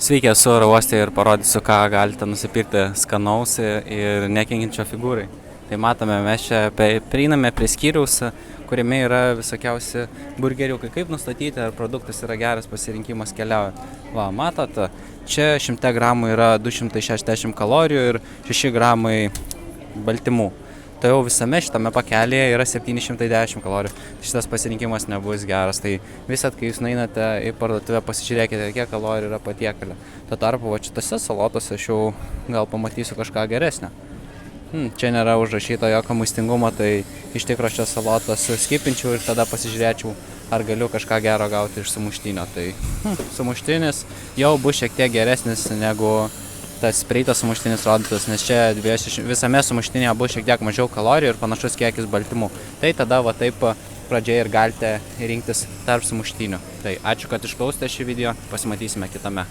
Sveiki, esu oro uoste ir parodysiu, ką galite nusipirkti skanaus ir nekenkiančio figūrai. Tai matome, mes čia prieiname prie skyriaus, kuriame yra visokiausi burgeriukai. Kaip nustatyti, ar produktas yra geras pasirinkimas keliaujant. Va, matot, čia 100 gramų yra 260 kalorijų ir 6 gramai baltymų. Tai jau visame šitame pakelėje yra 710 kalorijų. Šitas pasirinkimas nebus geras. Tai visat, kai jūs nueinate į parduotuvę, pasižiūrėkite, kiek kalorijų yra patiekalė. Tuo tarpu, šitose salotose aš jau gal pamatysiu kažką geresnio. Čia nėra užrašyto jokio maistingumo, tai iš tikro šios salotos skipinčiau ir tada pasižiūrėčiau, ar galiu kažką gero gauti iš sumuštinio. Tai sumuštinis jau bus šiek tiek geresnis negu tas prieitas sumuštinis rodytas, nes čia visame sumuštinėje bus šiek tiek mažiau kalorijų ir panašus kiekis baltymų. Tai tada va taip pradžioje ir galite rinktis tarp sumuštinių. Tai ačiū, kad išklausėte šį video, pasimatysime kitame.